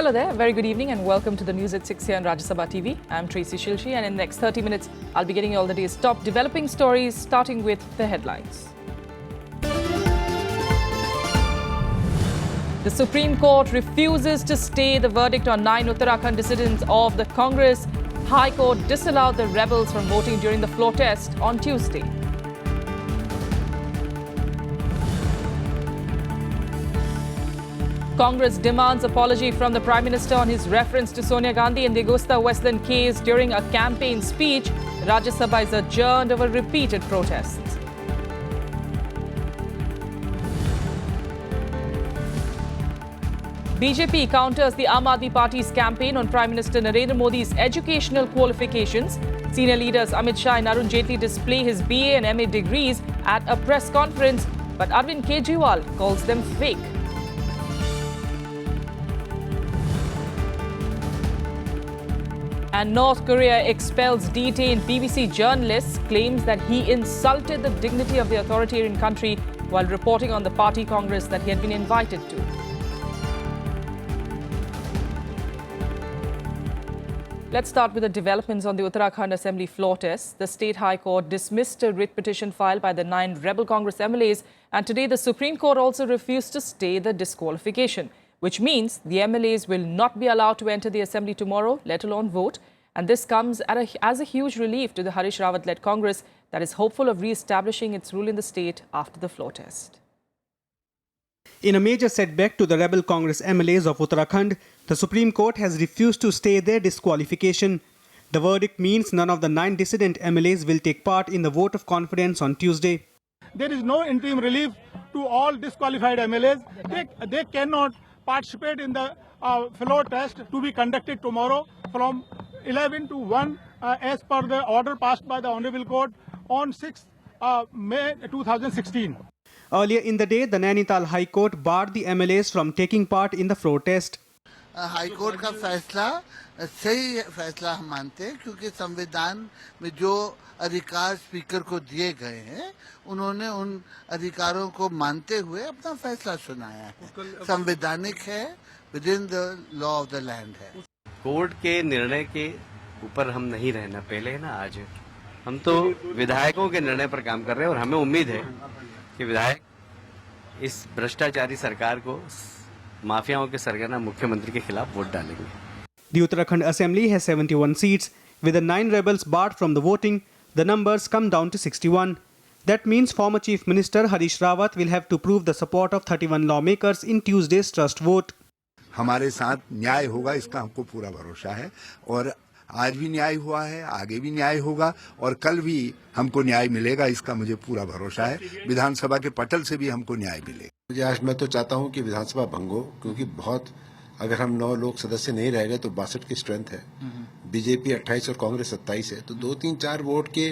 Hello there, very good evening and welcome to the news at 6 here on Rajya Sabha TV. I'm Tracy Shilshi and in the next 30 minutes, I'll be getting you all the day's top developing stories, starting with the headlines. The Supreme Court refuses to stay the verdict on 9 Uttarakhand dissidents of the Congress. High Court disallowed the rebels from voting during the floor test on Tuesday. Congress demands apology from the Prime Minister on his reference to Sonia Gandhi in the Augusta Westland case during a campaign speech. Rajya Sabha is adjourned over repeated protests. BJP counters the Aam Aadmi Party's campaign on Prime Minister Narendra Modi's educational qualifications. Senior leaders Amit Shah and Arun Jaitley display his BA and MA degrees at a press conference, but Arvind Kejriwal calls them fake. And North Korea expels detained BBC journalist, claims that he insulted the dignity of the authoritarian country while reporting on the party congress that he had been invited to. Let's start with the developments on the Uttarakhand Assembly floor test. The State High Court dismissed a writ petition filed by the 9 rebel Congress MLAs, and today the Supreme Court also refused to stay the disqualification, which means the MLAs will not be allowed to enter the Assembly tomorrow, let alone vote. And this comes as a huge relief to the Harish Rawat-led Congress that is hopeful of re-establishing its rule in the state after the floor test. In a major setback to the rebel Congress MLAs of Uttarakhand, the Supreme Court has refused to stay their disqualification. The verdict means none of the 9 dissident MLAs will take part in the vote of confidence on Tuesday. There is no interim relief to all disqualified MLAs. They cannot participate in the floor test to be conducted tomorrow from 11 to 1 as per the order passed by the Honorable Court on 6th May 2016. Earlier in the day, the Nainital High Court barred the MLAs from taking part in the floor test. High court का फैसला सही फैसला हम मानते हैं क्योंकि संविधान में जो अधिकार स्पीकर को दिए गए हैं उन्होंने उन अधिकारों को मानते हुए अपना फैसला सुनाया है संवैधानिक है with in the law of the land है कोर्ट के निर्णय के ऊपर हम नहीं रहना पहले है ना आज हम तो विधायकों के निर्णय पर काम कर रहे हैं और हमें उम्मीद है कि विधायक इस भ्रष्टाचारी सरकार को माफियाओं के सरगना मुख्यमंत्री के खिलाफ वोट डालेंगे. The Uttarakhand Assembly has 71 seats. With the 9 rebels barred from the voting, the numbers come down to 61. That means former Chief Minister Harish Rawat will have to prove the support of 31 lawmakers in Tuesday's trust vote. हमारे साथ न्याय होगा इसका हमको पूरा भरोसा है और आज भी न्याय हुआ है आगे भी न्याय होगा और कल भी हमको न्याय मिलेगा इसका मुझे पूरा भरोसा है विधानसभा के पटल से भी हमको न्याय मिलेगा. मुझे आज मैं तो चाहता हूं कि विधानसभा भंग हो क्योंकि बहुत अगर हम 9 लोग सदस्य नहीं रह गए तो 62 की स्ट्रेंथ है बीजेपी 28 और कांग्रेस 27 है तो 2-3-4 वोट के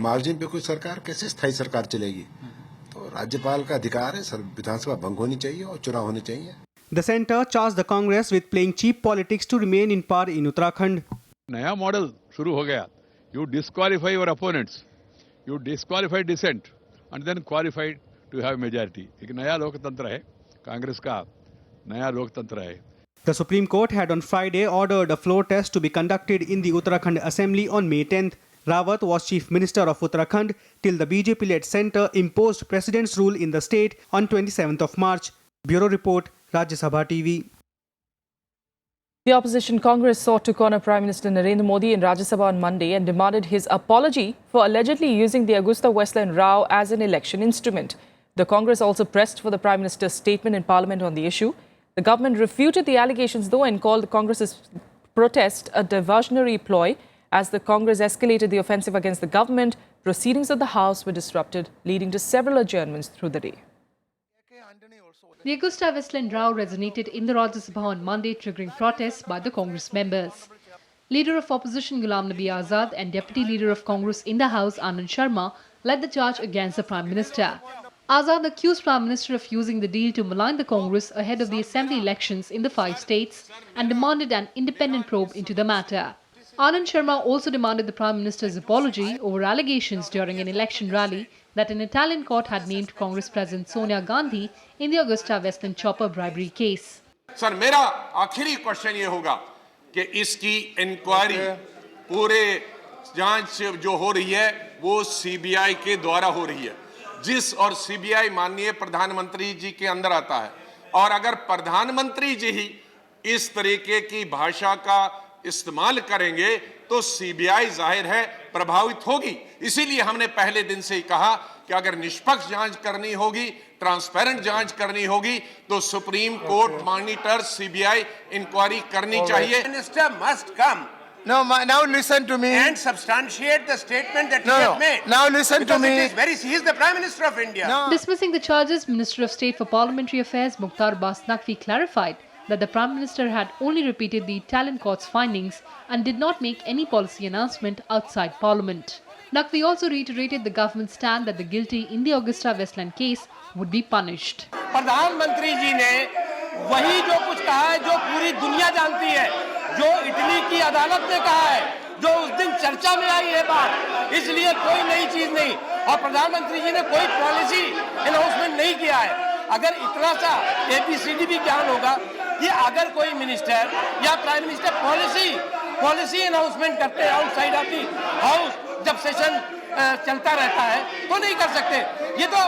मार्जिन पे कोई सरकार कैसे स्थायी सरकार चलेगी. तो राज्यपाल का अधिकार है सर विधानसभा भंग होनी चाहिए और चुनाव होने चाहिए. The centre charged the Congress with playing cheap politics to remain in power in Uttarakhand. नया मॉडल शुरू हो गया. You disqualify your opponents, you disqualify dissent, and then qualify to have majority. एक नया लोकतंत्र है, कांग्रेस का नया लोकतंत्र है. The Supreme Court had on Friday ordered a floor test to be conducted in the Uttarakhand Assembly on May 10th. Rawat was Chief Minister of Uttarakhand till the BJP-led centre imposed President's rule in the state on 27th of March. Bureau Report, Rajya Sabha TV. The opposition Congress sought to corner Prime Minister Narendra Modi in Rajya Sabha on Monday and demanded his apology for allegedly using the Augusta Westland row as an election instrument. The Congress also pressed for the Prime Minister's statement in Parliament on the issue. The government refuted the allegations though and called the Congress's protest a diversionary ploy. As the Congress escalated the offensive against the government, proceedings of the House were disrupted, leading to several adjournments through the day. The Augusta Westland row resonated in the Rajya Sabha on Monday, triggering protests by the Congress members. Leader of Opposition Ghulam Nabi Azad and Deputy Leader of Congress in the House Anand Sharma led the charge against the Prime Minister. Azad accused Prime Minister of using the deal to malign the Congress ahead of the Assembly elections in the 5 states and demanded an independent probe into the matter. Anand Sharma also demanded the Prime Minister's apology over allegations during an election rally that an Italian court had named Congress President Sonia Gandhi in the Augusta Westland chopper bribery case. Sir मेरा आखिरी question ये होगा कि इसकी inquiry पूरे जांच जो हो रही है वो सीबीआई के द्वारा हो रही है, जिस और सीबीआई माननीय प्रधानमंत्री जी के अंदर आता है, और अगर प्रधानमंत्री जी ही इस तरीके की भाषा का इस्तेमाल करेंगे तो सीबीआई जाहिर है प्रभावित होगी। इसीलिए हमने पहले दिन से ही कहा कि अगर निष्पक्ष जांच करनी होगी, ट्रांसपेरेंट जांच करनी होगी तो Supreme Court monitor CBI inquiry करनी चाहिए। Minister must come. No, now listen to me. And substantiate the statement that he has made. Now listen to me. He is the Prime Minister of India. No. Dismissing the charges, Minister of State for Parliamentary Affairs Mukhtar Abbas Naqvi clarified that the Prime Minister had only repeated the Italian court's findings and did not make any policy announcement outside Parliament. Naqvi also reiterated the government's stand that the guilty in the Augusta Westland case would be punished. प्रधानमंत्री जी ने वही जो कुछ कहा है जो पूरी दुनिया जानती है, जो इटली की अदालत ने कहा है, जो उस दिन चर्चा में आई है बात, इसलिए कोई नई चीज नहीं। और प्रधानमंत्री जी ने कोई पॉलिसी अनाउंसमेंट नहीं किया है। अगर इतना सा एबीसीडी भी ज्ञान होगा कि अगर कोई मिनिस्टर या प्राइम मिनिस्टर पॉलिसी अनाउंसमेंट करते हैं आउटसाइड ऑफ दी हाउस, जब सेशन चलता रहता है तो नहीं कर सकते। ये तो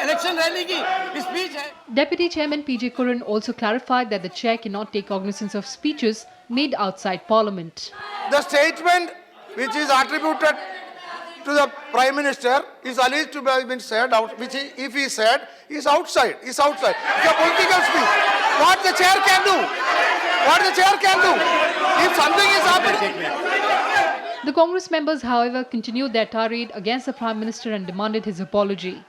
इलेक्शन रैली की स्पीच है। Deputy Chairman PJ Kuran also clarified that the chair cannot take cognizance of speeches made outside Parliament. The statement which is attributed to the Prime Minister is alleged to have been said out, which if he said is outside. It's a political speech. What the chair can do? If something is happening. The Congress members, however, continued their tirade against the Prime Minister and demanded his apology.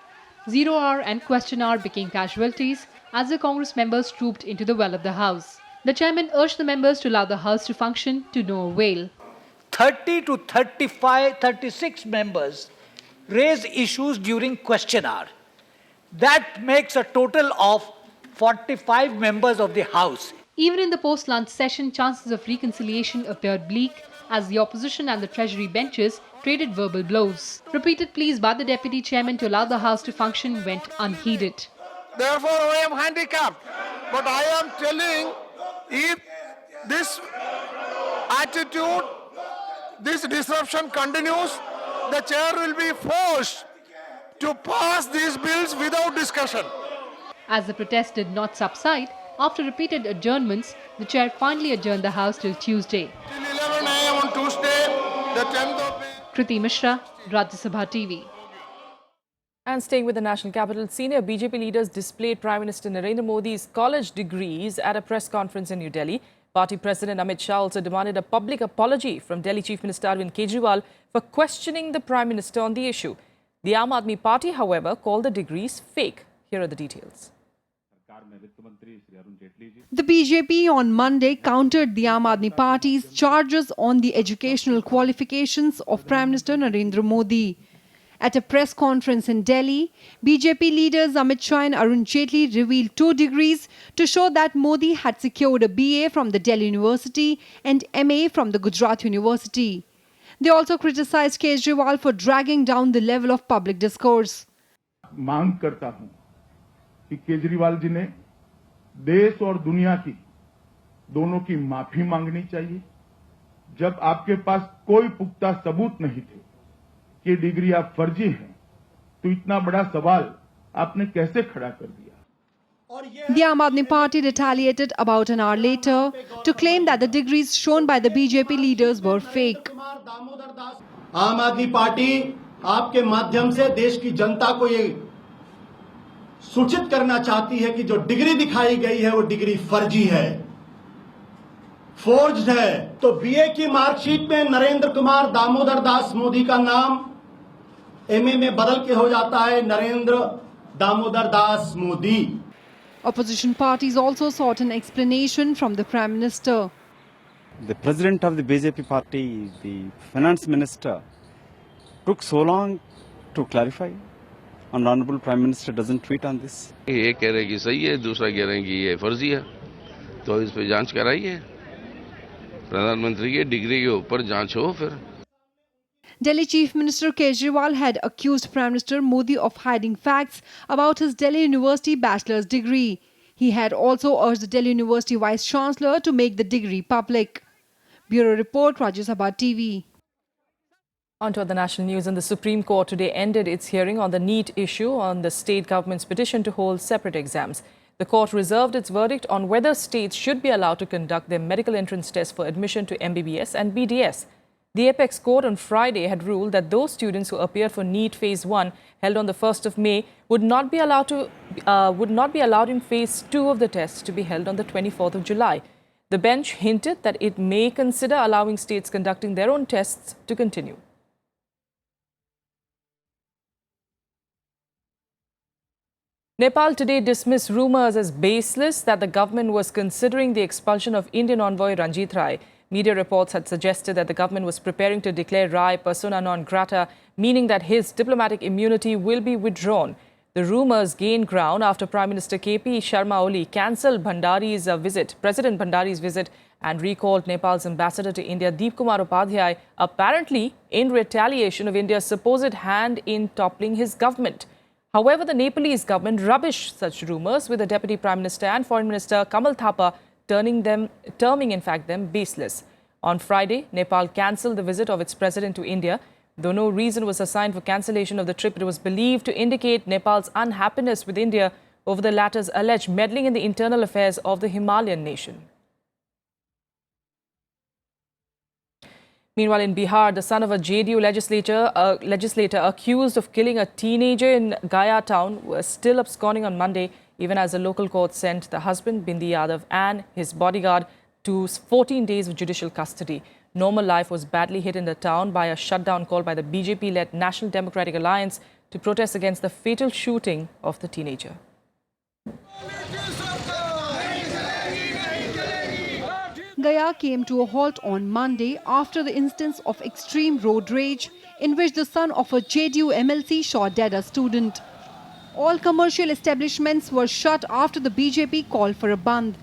0 hour and question hour became casualties as the Congress members trooped into the well of the House. The chairman urged the members to allow the House to function to no avail. 30 to 36 members raised issues during question hour. That makes a total of 45 members of the House. Even in the post-lunch session, chances of reconciliation appeared bleak as the opposition and the Treasury benches traded verbal blows. Repeated pleas by the Deputy Chairman to allow the House to function went unheeded. Therefore, I am handicapped. But I am telling, if this attitude, this disruption continues, the chair will be forced to pass these bills without discussion. As the protest did not subside, after repeated adjournments, the chair finally adjourned the House till Tuesday. Till 11 a.m. on Tuesday, the 10th of May. Kriti Mishra, Rajya Sabha TV. And staying with the national capital, senior BJP leaders displayed Prime Minister Narendra Modi's college degrees at a press conference in New Delhi. Party President Amit Shah also demanded a public apology from Delhi Chief Minister Arvind Kejriwal for questioning the Prime Minister on the issue. The Aam Aadmi Party, however, called the degrees fake. Here are the details. The BJP on Monday countered the Aam Aadmi Party's charges on the educational qualifications of Prime Minister Narendra Modi. At a press conference in Delhi, BJP leaders Amit Shah and Arun Jaitley revealed 2 degrees to show that Modi had secured a BA from the Delhi University and MA from the Gujarat University. They also criticized Kejriwal for dragging down the level of public discourse. मांग करता हूं कि केजरीवाल जी ने देश और दुनिया की दोनों की माफी मांगनी चाहिए। जब आपके पास कोई पुख्ता सबूत नहीं थे कि डिग्री आप फर्जी हैं, तो इतना बड़ा सवाल आपने कैसे खड़ा कर दिया? The Aam Aadmi Party retaliated about an hour later to claim that the degrees shown by the BJP leaders were fake. आम आदमी पार्टी आपके माध्यम से देश की जनता को ये सूचित करना चाहती है कि जो डिग्री दिखाई गई है वो डिग्री फर्जी है, फोर्ज्ड है। तो बीए की मार्कशीट में नरेंद्र कुमार दामोदर दास मोदी का नाम एमए में बदल के हो जाता है Narendra Damodar Das Modi. Opposition parties also sought an explanation from the Prime Minister. The President of the BJP party, the Finance Minister, took so long to clarify. And Honorable Prime Minister doesn't tweet on this. ये कह रहे हैं कि सही है, दूसरा कह रहे हैं कि ये फर्जी है, तो इस पे जांच कराइए। प्रधानमंत्री की डिग्री के ऊपर जांच हो फिर। Delhi Chief Minister Kejriwal had accused Prime Minister Modi of hiding facts about his Delhi University bachelor's degree. He had also urged the Delhi University Vice Chancellor to make the degree public. Bureau Report, Rajya Sabha TV. On to other national news, and the Supreme Court today ended its hearing on the NEET issue on the state government's petition to hold separate exams. The court reserved its verdict on whether states should be allowed to conduct their medical entrance tests for admission to MBBS and BDS. The apex court on Friday had ruled that those students who appeared for NEET Phase 1 held on the 1st of May would not be allowed in Phase 2 of the tests to be held on the 24th of July. The bench hinted that it may consider allowing states conducting their own tests to continue. Nepal today dismissed rumours as baseless that the government was considering the expulsion of Indian envoy Ranjit Rai. Media reports had suggested that the government was preparing to declare Rai persona non grata, meaning that his diplomatic immunity will be withdrawn. The rumours gained ground after Prime Minister KP Sharma Oli cancelled President Bhandari's visit and recalled Nepal's ambassador to India, Deep Kumar Upadhyay, apparently in retaliation of India's supposed hand in toppling his government. However, the Nepalese government rubbished such rumours, with the Deputy Prime Minister and Foreign Minister Kamal Thapa terming them baseless. On Friday, Nepal cancelled the visit of its president to India. Though no reason was assigned for cancellation of the trip, it was believed to indicate Nepal's unhappiness with India over the latter's alleged meddling in the internal affairs of the Himalayan nation. Meanwhile, in Bihar, the son of a JDU legislator accused of killing a teenager in Gaya town was still absconding on Monday, even as the local court sent the husband, Bindi Yadav, and his bodyguard to 14 days of judicial custody. Normal life was badly hit in the town by a shutdown called by the BJP-led National Democratic Alliance to protest against the fatal shooting of the teenager. Gaya came to a halt on Monday after the instance of extreme road rage in which the son of a JDU MLC shot dead a student. All commercial establishments were shut after the BJP called for a bandh.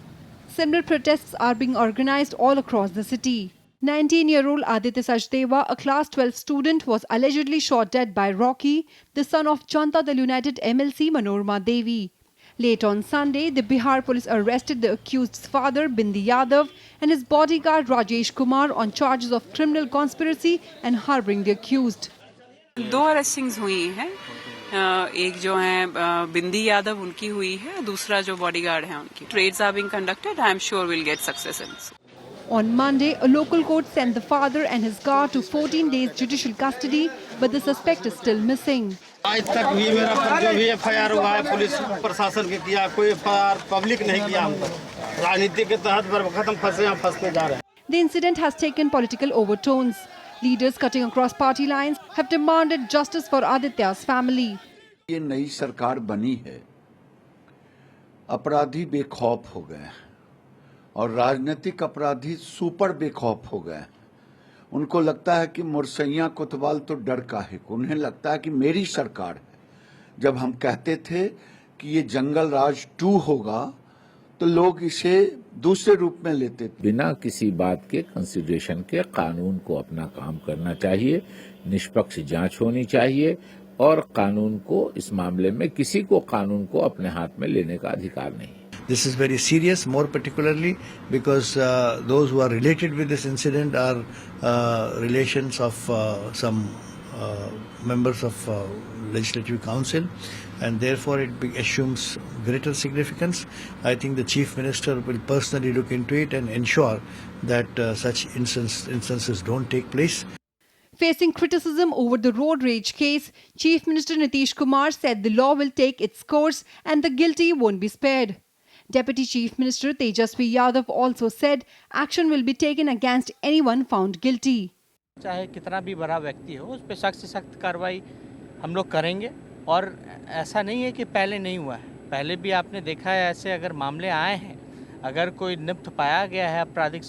Similar protests are being organized all across the city. 19-year-old Aditya Sachdeva, a class 12 student, was allegedly shot dead by Rocky, the son of Janata Dal United MLC Manorama Devi. Late on Sunday, the Bihar police arrested the accused's father, Bindi Yadav, and his bodyguard, Rajesh Kumar, on charges of criminal conspiracy and harboring the accused. दो अरेस्टिंग्स हुई हैं, एक जो है बिंदी यादव उनकी हुई है, दूसरा जो बॉडीगार्ड है उनकी. Trades are being conducted. I am sure we'll get success in this. On Monday, a local court sent the father and his guard to 14 days judicial custody, but the suspect is still missing. आज तक भी मेरा जो भी FIR हुआ है police प्रशासन के किया, कोई एफआईआर पब्लिक नहीं किया हम तक. राजनीति के तहत खत्म फंसते जा रहे हैं. The incident has taken political overtones. Leaders cutting across party lines have demanded justice for Aditya's family. ये नई सरकार बनी है, अपराधी बेखौफ हो गए और राजनीतिक अपराधी सुपर बेखौफ हो गए. उनको लगता है कि मुरसैया कोतवाल तो डर का है, उन्हें लगता है कि मेरी सरकार है. जब हम कहते थे कि ये जंगल राज 2 होगा तो लोग इसे दूसरे रूप में लेते थे. बिना किसी बात के कंसिडरेशन के कानून को अपना काम करना चाहिए, निष्पक्ष जांच होनी चाहिए और कानून को इस मामले में किसी को कानून को अपने हाथ में लेने का अधिकार नहीं. This is very serious, more particularly because those who are related with this incident are relations of some members of Legislative Council, and therefore it assumes greater significance. I think the Chief Minister will personally look into it and ensure that such instances don't take place. Facing criticism over the road rage case, Chief Minister Nitish Kumar said the law will take its course and the guilty won't be spared. Deputy Chief Minister Tejasvi Yadav also said action will be taken against anyone found guilty. चाहे कितना भी बड़ा व्यक्ति हो, उस पर सख्त से सख्त कार्रवाई हम लोग करेंगे. और ऐसा नहीं है कि पहले नहीं हुआ है, पहले भी आपने देखा है ऐसे अगर मामले आए हैं, अगर कोई निप्त पाया गया है आपराधिक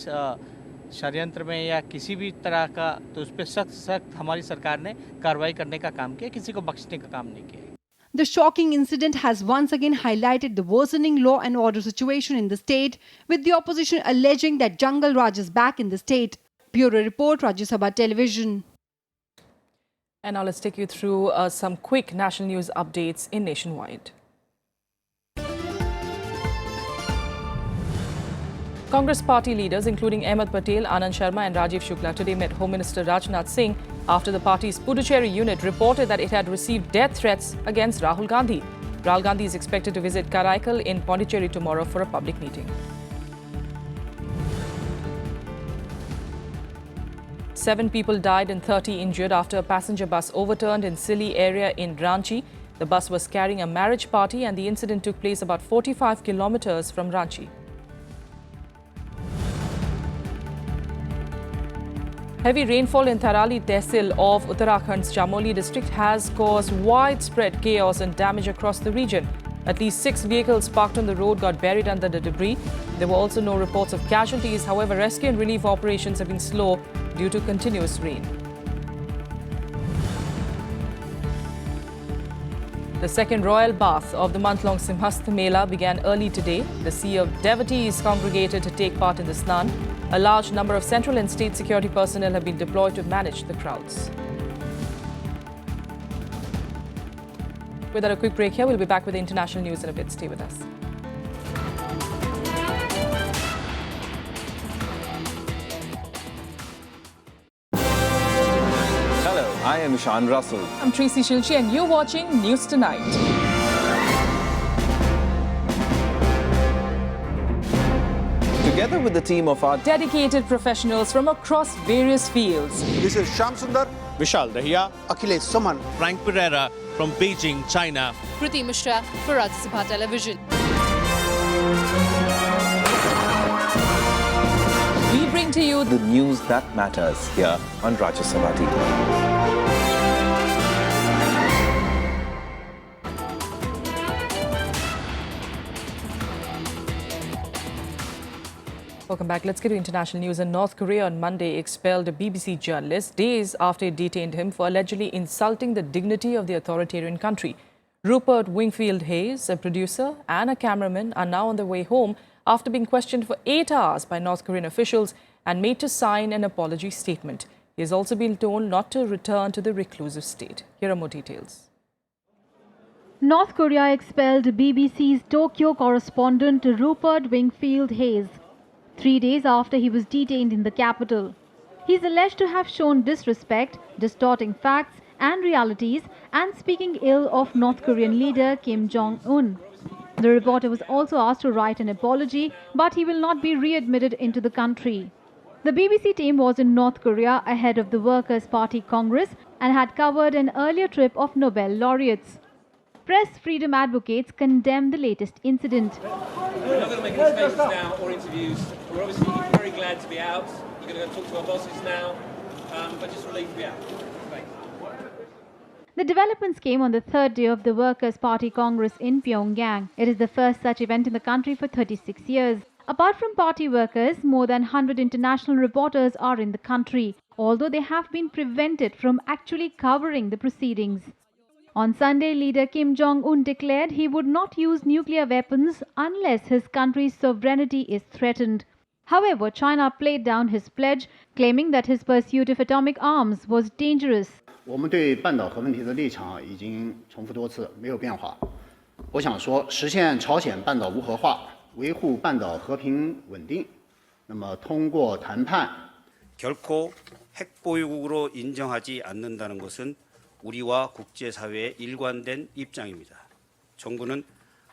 षड्यंत्र में या किसी भी तरह का, तो उस पर सख्त सख्त हमारी सरकार ने कार्रवाई करने का काम किया, किसी को बख्शने का काम नहीं किया. The shocking incident has once again highlighted the worsening law and order situation in the state, with the opposition alleging that Jungle Raj is back in the state. Bureau Report, Rajya Sabha Television. And now let's take you through some quick national news updates in Nationwide. Congress party leaders, including Ahmed Patel, Anand Sharma and Rajiv Shukla, today met Home Minister Rajnath Singh after the party's Puducherry unit reported that it had received death threats against Rahul Gandhi. Rahul Gandhi is expected to visit Karaikal in Pondicherry tomorrow for a public meeting. 7 people died and 30 injured after a passenger bus overturned in Sili area in Ranchi. The bus was carrying a marriage party and the incident took place about 45 kilometers from Ranchi. Heavy rainfall in Tharali Tehsil of Uttarakhand's Chamoli district has caused widespread chaos and damage across the region. At least 6 vehicles parked on the road got buried under the debris. There were also no reports of casualties. However, rescue and relief operations have been slow due to continuous rain. The second royal bath of the month-long Simhastha Mela began early today. The sea of devotees congregated to take part in the Snan. A large number of central and state security personnel have been deployed to manage the crowds. Without a quick break here, we'll be back with the international news in a bit. Stay with us. Hello, I am Ishan Russell. I'm Tracy Shilchi and you're watching News Tonight. Together with the team of our dedicated professionals from across various fields. This is Shyam Sundar, Vishal Dahiya, Akhilesh Suman, Frank Pereira from Beijing, China. Kriti Mishra for Rajya Sabha Television. We bring to you the news that matters here on Rajya Sabha TV. Welcome back. Let's get to international news. In North Korea on Monday expelled a BBC journalist days after it detained him for allegedly insulting the dignity of the authoritarian country. Rupert Wingfield Hayes, a producer and a cameraman, are now on their way home after being questioned for 8 hours by North Korean officials and made to sign an apology statement. He has also been told not to return to the reclusive state. Here are more details. North Korea expelled BBC's Tokyo correspondent Rupert Wingfield Hayes 3 days after he was detained in the capital. He is alleged to have shown disrespect, distorting facts and realities, and speaking ill of North Korean leader Kim Jong-un. The reporter was also asked to write an apology, but he will not be readmitted into the country. The BBC team was in North Korea ahead of the Workers' Party Congress and had covered an earlier trip of Nobel laureates. Press freedom advocates condemned the latest incident. We're not going to make any statements now or interviews. We're obviously very glad to be out. We're going to go talk to our bosses now, but just relieved to be out. Thanks. The developments came on the third day of the Workers' Party Congress in Pyongyang. It is the first such event in the country for 36 years. Apart from party workers, more than 100 international reporters are in the country, although they have been prevented from actually covering the proceedings. On Sunday, leader Kim Jong-un declared he would not use nuclear weapons unless his country's sovereignty is threatened. However, China played down his pledge, claiming that his pursuit of atomic arms was dangerous. 我们对半岛核问题的立场已经重复多次，没有变化。我想说，实现朝鲜半岛无核化，维护半岛和平稳定，那么通过谈判， 결코 핵 보유국으로 인정하지 않는다는 것은 우리와 국제사회의 일관된 입장입니다. 정부는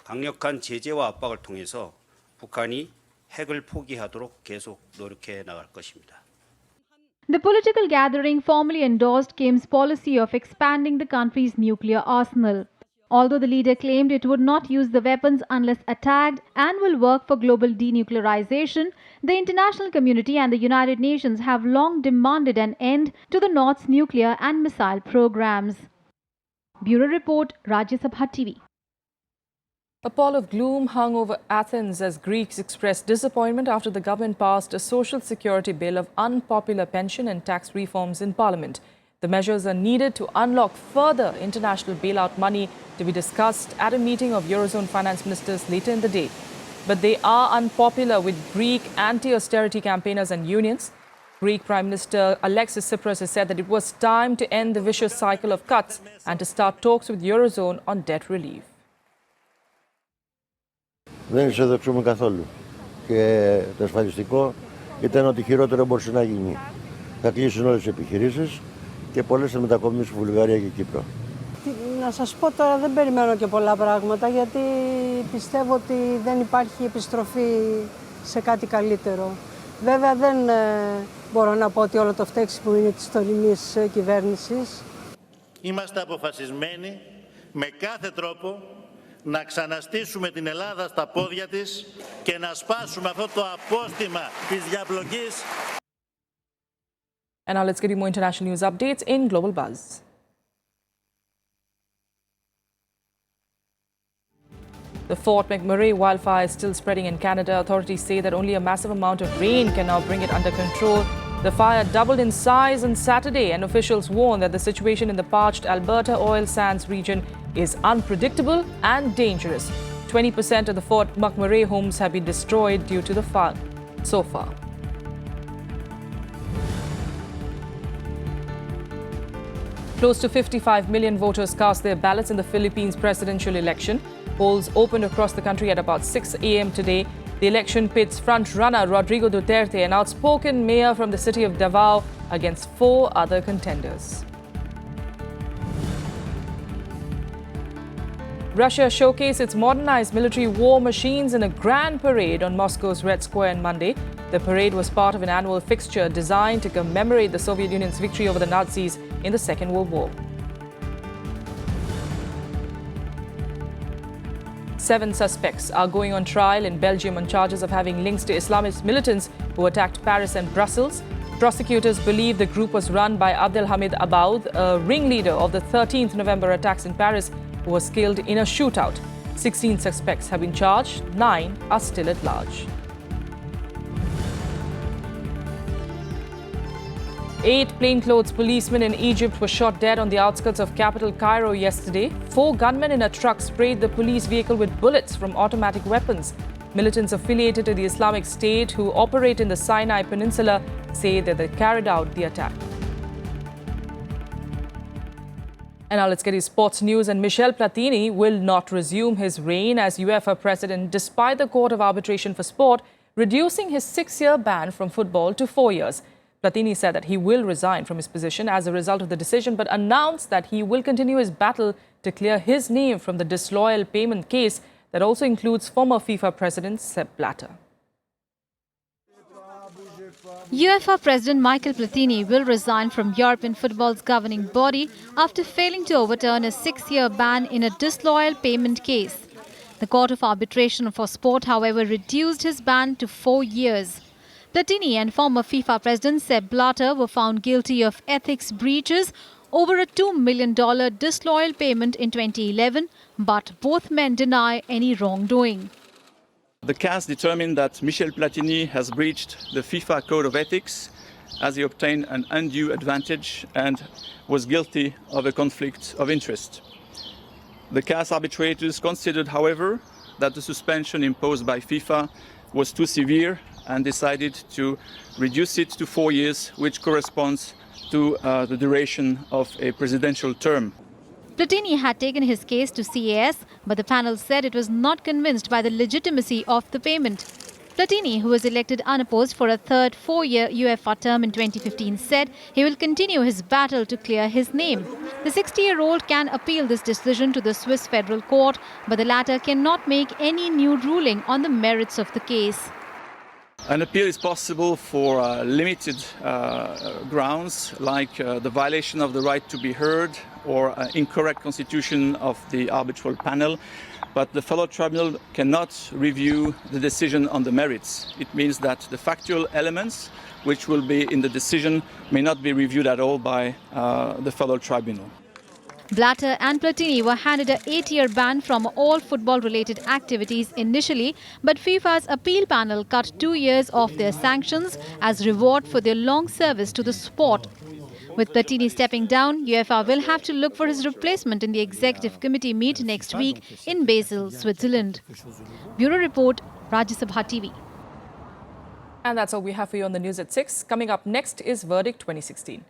강력한 제재와 압박을 통해서 북한이 핵을 포기하도록 계속 노력해 나갈 것입니다. The political gathering formally endorsed Kim's policy of expanding the country's nuclear arsenal. Although the leader claimed it would not use the weapons unless attacked and will work for global denuclearization, the international community and the United Nations have long demanded an end to the North's nuclear and missile programs. Bureau Report, Rajya Sabha TV. A pall of gloom hung over Athens as Greeks expressed disappointment after the government passed a social security bill of unpopular pension and tax reforms in Parliament. The measures are needed to unlock further international bailout money to be discussed at a meeting of Eurozone finance ministers later in the day. But they are unpopular with Greek anti-austerity campaigners and unions. Greek Prime Minister Alexis Tsipras has said that it was time to end the vicious cycle of cuts and to start talks with Eurozone on debt relief. Δεν ξοδευτούμε καθόλου. και το ασφαλιστικό ήταν ότι χειρότερο μπορούσε να γίνει. Θα κλείσουν όλες τις επιχειρήσεις και πολλές θα μετακομίσουν στη Βουλγαρία και Κύπρο. Να σας πω τώρα, δεν περιμένω και πολλά πράγματα, γιατί πιστεύω ότι δεν υπάρχει επιστροφή σε κάτι καλύτερο. Βέβαια δεν μπορώ να πω ότι όλο το φταίξιμο είναι της τωρινής κυβέρνησης. Είμαστε αποφασισμένοι με κάθε τρόπο να ξαναστήσουμε την Ελλάδα στα πόδια της και να σπάσουμε αυτό το απόστημα της διαπλοκής. And now let's get you more international news updates in Global Buzz. The Fort McMurray wildfire is still spreading in Canada. Authorities say that only a massive amount of rain can now bring it under control. The fire doubled in size on Saturday, and officials warn that the situation in the parched Alberta oil sands region is unpredictable and dangerous. 20% of the Fort McMurray homes have been destroyed due to the fire so far. Close to 55 million voters cast their ballots in the Philippines presidential election. Polls opened across the country at about 6 a.m. today. The election pits front-runner Rodrigo Duterte, an outspoken mayor from the city of Davao, against 4 other contenders. Russia showcased its modernized military war machines in a grand parade on Moscow's Red Square on Monday. The parade was part of an annual fixture designed to commemorate the Soviet Union's victory over the Nazis in the Second World War. 7 suspects are going on trial in Belgium on charges of having links to Islamist militants who attacked Paris and Brussels. Prosecutors believe the group was run by Abdelhamid Abaoud, a ringleader of the 13th November attacks in Paris, who was killed in a shootout. 16 suspects have been charged, 9 are still at large. 8 plainclothes policemen in Egypt were shot dead on the outskirts of capital Cairo yesterday. 4 gunmen in a truck sprayed the police vehicle with bullets from automatic weapons. Militants affiliated to the Islamic State who operate in the Sinai Peninsula say that they carried out the attack. And now let's get you sports news. And Michel Platini will not resume his reign as UEFA president despite the Court of Arbitration for Sport reducing his 6-year ban from football to 4 years. Platini said that he will resign from his position as a result of the decision, but announced that he will continue his battle to clear his name from the disloyal payment case that also includes former FIFA president Sepp Blatter. UEFA President Michel Platini will resign from European football's governing body after failing to overturn a 6-year ban in a disloyal payment case. The Court of Arbitration for Sport, however, reduced his ban to 4 years. Platini and former FIFA president Sepp Blatter were found guilty of ethics breaches over a $2 million disloyal payment in 2011, but both men deny any wrongdoing. The CAS determined that Michel Platini has breached the FIFA Code of Ethics as he obtained an undue advantage and was guilty of a conflict of interest. The CAS arbitrators considered, however, that the suspension imposed by FIFA was too severe and decided to reduce it to 4 years, which corresponds to the duration of a presidential term. Platini had taken his case to CAS, but the panel said it was not convinced by the legitimacy of the payment. Platini, who was elected unopposed for a third 4-year UEFA term in 2015, said he will continue his battle to clear his name. The 60-year-old can appeal this decision to the Swiss Federal Court, but the latter cannot make any new ruling on the merits of the case. An appeal is possible for limited grounds, like the violation of the right to be heard or incorrect constitution of the arbitral panel, but the fellow tribunal cannot review the decision on the merits. It means that the factual elements which will be in the decision may not be reviewed at all by the fellow tribunal. Blatter and Platini were handed a 8-year ban from all football-related activities initially, but FIFA's appeal panel cut 2 years off their sanctions as reward for their long service to the sport. With Platini stepping down, UEFA will have to look for his replacement in the executive committee meet next week in Basel, Switzerland. Bureau Report, Rajya Sabha TV. And that's all we have for you on the news at 6. Coming up next is Verdict 2016.